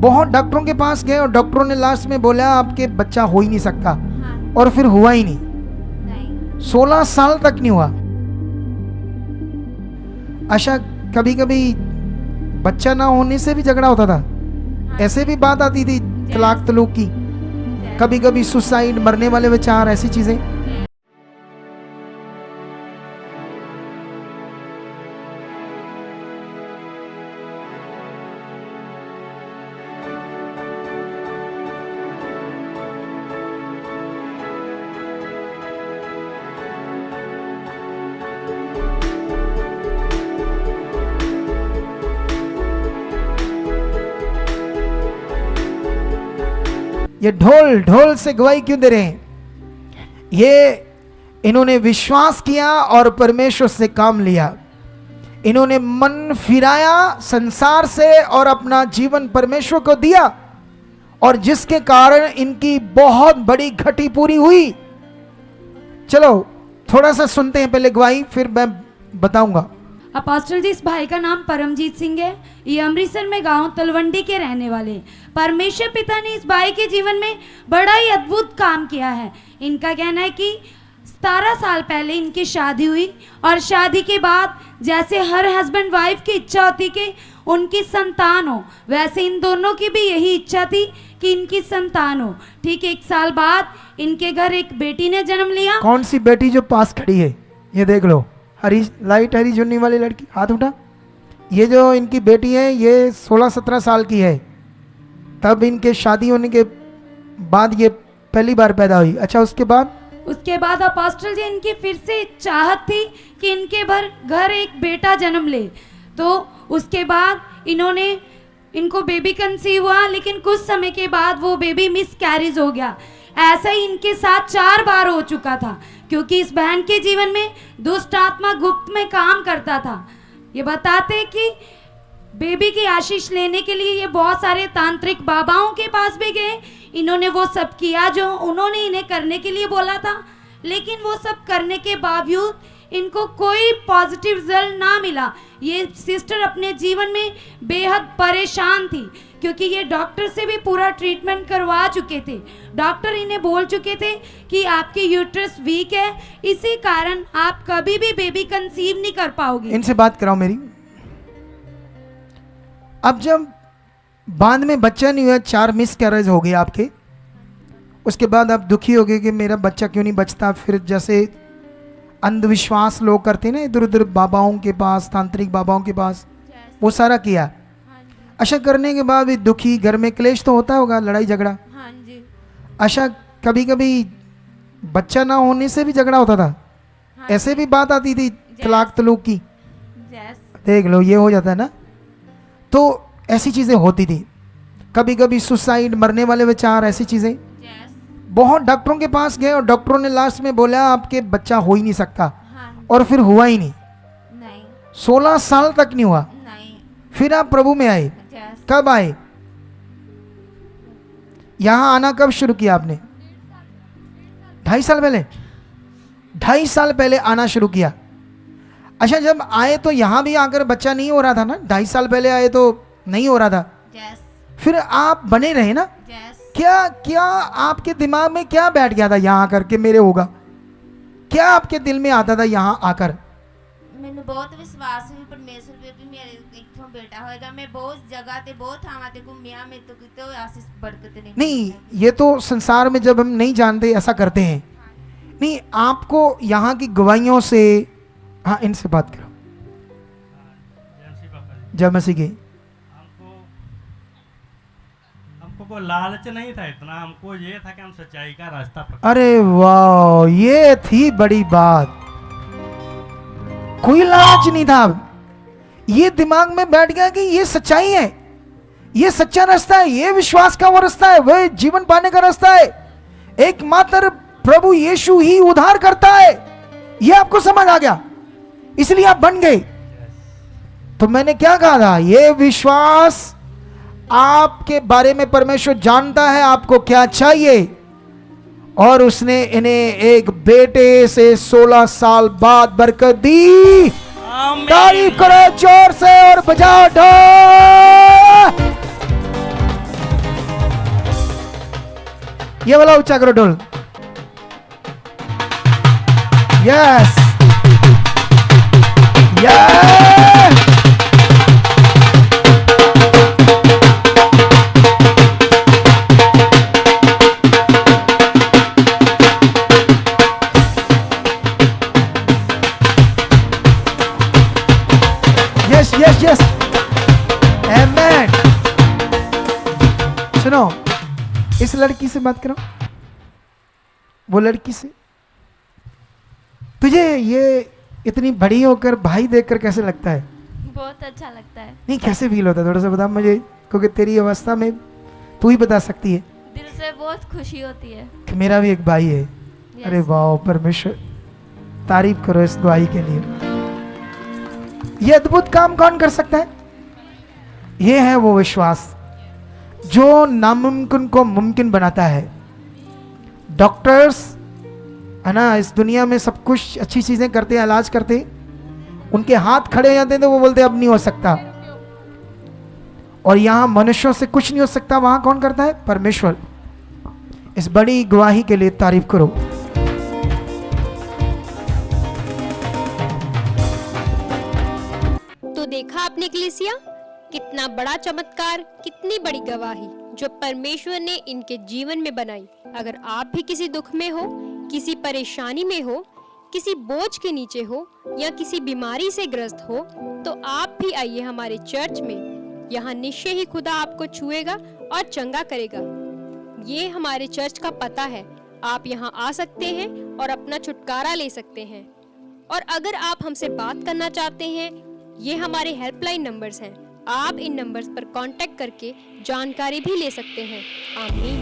बहुत डॉक्टरों के पास गए और डॉक्टरों ने लास्ट में बोला आपके बच्चा हो ही नहीं सकता। हाँ, और फिर हुआ ही नहीं, नहीं 16 साल तक नहीं हुआ। अच्छा, कभी कभी बच्चा ना होने से भी झगड़ा होता था, हाँ, ऐसे भी बात आती थी तलाक तलूक की, कभी कभी सुसाइड, मरने वाले विचार, ऐसी चीजें। ये ढोल ढोल से गवाही क्यों दे रहे हैं? ये इन्होंने विश्वास किया और परमेश्वर से काम लिया। इन्होंने मन फिराया संसार से और अपना जीवन परमेश्वर को दिया, और जिसके कारण इनकी बहुत बड़ी घटी पूरी हुई। चलो थोड़ा सा सुनते हैं पहले गवाही, फिर मैं बताऊंगा। अपोस्टल जी, इस भाई का नाम परमजीत सिंह है। ये अमृतसर में गांव तलवंडी के रहने वाले। परमेश्वर पिता ने इस भाई के जीवन में बड़ा ही अद्भुत काम किया है। इनका कहना है कि 17 साल पहले इनकी शादी हुई, और शादी के बाद जैसे हर हस्बैंड वाइफ की इच्छा होती कि उनकी संतान हो, वैसे इन दोनों की भी यही इच्छा थी कि इनकी संतान हो। ठीक 1 साल बाद इनके घर एक बेटी ने जन्म लिया। कौन सी बेटी? जो पास खड़ी है, ये देख लो, हरी लाइट हरी चुन्नी वाली लड़की, हाथ उठा। ये जो इनकी बेटी है ये 16-17 साल की है, तब इनके शादी होने के बाद ये पहली बार पैदा हुई। अच्छा, उसके बाद अपोस्टल जी, इनकी फिर से चाहत थी कि इनके घर एक बेटा जन्म ले। तो उसके बाद इनको बेबी कंसीव हुआ, लेकिन कुछ समय के बाद वो बेबी मिस कैरेज हो गया। ऐसा ही इनके साथ 4 बार हो चुका था, क्योंकि इस बहन के जीवन में दुष्ट आत्मा गुप्त में काम करता था। ये बताते हैं कि बेबी की आशीष लेने के लिए ये बहुत सारे तांत्रिक बाबाओं के पास भी गए। इन्होंने वो सब किया जो उन्होंने इन्हें करने के लिए बोला था, लेकिन वो सब करने के बावजूद इनको कोई पॉजिटिव रिजल्ट ना मिला। ये सिस्टर अपने जीवन में बेहद परेशान थी, क्योंकि ये डॉक्टर से भी पूरा ट्रीटमेंट करवा चुके थे। डॉक्टर इन्हें बोल चुके थे कि आपकी यूट्रस वीक है, इसी कारण आप कभी भी बेबी कंसीव नहीं कर पाओगे। इनसे बात कराओ मेरी। अब जब बाद में बच्चा नहीं हुआ, 4 मिस कैरेज हो गए आपके, उसके बाद आप दुखी हो गए कि मेरा बच्चा क्यों नहीं बचता। फिर जैसे अंधविश्वास लोग करते हैं ना, इधर उधर बाबाओं के पास, तांत्रिक बाबाओं के पास, वो सारा किया। अच्छा, करने के बाद भी दुखी, घर में क्लेश तो होता होगा, लड़ाई झगड़ा। हाँ जी। अच्छा, कभी कभी बच्चा ना होने से भी झगड़ा होता था। हाँ, ऐसे भी बात आती थी तलाक तलूक की। देख लो, ये हो जाता है ना। तो ऐसी चीजें होती थी, कभी कभी सुसाइड, मरने वाले विचार, ऐसी चीजें। बहुत डॉक्टरों के पास गए और डॉक्टरों ने लास्ट में बोला आपके बच्चा हो ही नहीं सकता। हाँ, और फिर हुआ ही नहीं, नहीं 16 साल तक नहीं हुआ। नहीं। फिर आप प्रभु में आए। कब आए? यहां आना कब शुरू किया आपने? 2.5 साल पहले। 2.5 साल पहले आना शुरू किया। अच्छा, जब आए तो यहां भी आकर बच्चा नहीं हो रहा था ना? 2.5 साल पहले आए तो नहीं हो रहा था। फिर आप बने रहे ना? क्या आपके दिमाग में क्या बैठ गया था यहाँ आकर के मेरे होगा? क्या आपके दिल में आता था यहाँ आकर? ਮੈਨੂੰ ਬਹੁਤ ਵਿਸ਼ਵਾਸ ਸੀ ਪਰਮੇਸ਼ਰ ਵੀ ਮੇਰੇ ਇੱਥੋਂ ਬੇਟਾ ਹੋਏਗਾ। ਮੈਂ ਬਹੁਤ ਜਗ੍ਹਾ ਤੇ ਬਹੁਤ ਥਾਵਾਂ ਤੇ ਘੁੰਮਿਆ, ਮੇਰੇ ਤੋਂ ਕਿਤੇ ਆਸੀਸ ਬਰਕਤ नहीं, ये तो संसार में जब हम नहीं जानते ऐसा करते हैं। नहीं, आपको यहाँ की गवाहियों से, हाँ इनसे बात करो। जय मसीह की। हमको कोई लालच नहीं था इतना, हमको ये था कि हम सच्चाई का रास्ता पकड़ें। अरे वाह, ये थी बड़ी बात। कोई लालच नहीं था, ये दिमाग में बैठ गया कि ये सच्चाई है, ये सच्चा रास्ता है, ये विश्वास का वो रास्ता है, वह जीवन पाने का रास्ता है। एकमात्र प्रभु यीशु ही उद्धार करता है, ये आपको समझ आ गया, इसलिए आप बन गए। तो मैंने क्या कहा था? ये विश्वास, आपके बारे में परमेश्वर जानता है आपको क्या चाहिए, और उसने इन्हें एक बेटे से 16 साल बाद बरकत दी। तारीफ करो जोर से और बजाओ ढोल। ये वाला ऊंचा करो ढोल। Yes yes yes yes amen. सुनो, इस लड़की से बात करो, वो लड़की से। तुझे ये इतनी बड़ी होकर भाई देखकर कैसे लगता है? बहुत अच्छा लगता है। नहीं, कैसे फील होता है थोड़ा सा बता मुझे, क्योंकि तेरी अवस्था में तू ही बता सकती है। दिल से बहुत खुशी होती है। कि मेरा भी एक भाई है। Yes. अरे वाह, परमेश्वर तारीफ करो इस गवाही के लिए। ये अद्भुत काम कौन कर सकता है? ये है वो विश्वास जो नामुमकिन को मुमकिन बनाता है। डॉक्टर्स है ना, इस दुनिया में सब कुछ अच्छी चीजें करते हैं, इलाज करते, उनके हाथ खड़े हो जाते हैं तो वो बोलते अब नहीं हो सकता। और यहां मनुष्यों से कुछ नहीं हो सकता, वहां कौन करता है? परमेश्वर। इस बड़ी गवाही के लिए तारीफ करो। तो देखा आपने कलीसिया, कितना बड़ा चमत्कार, कितनी बड़ी गवाही जो परमेश्वर ने इनके जीवन में बनाई। अगर आप भी किसी दुख में हो, किसी परेशानी में हो, किसी बोझ के नीचे हो या किसी बीमारी से ग्रस्त हो, तो आप भी आइए हमारे चर्च में। यहाँ निश्चय ही खुदा आपको छुएगा और चंगा करेगा। ये हमारे चर्च का पता है। आप यहाँ आ सकते हैं और अपना छुटकारा ले सकते हैं। और अगर आप हमसे बात करना चाहते हैं, ये हमारे हेल्पलाइन नंबर्स हैं। आप इन नंबर्स पर कांटेक्ट करके जानकारी भी ले सकते हैं। आमीन।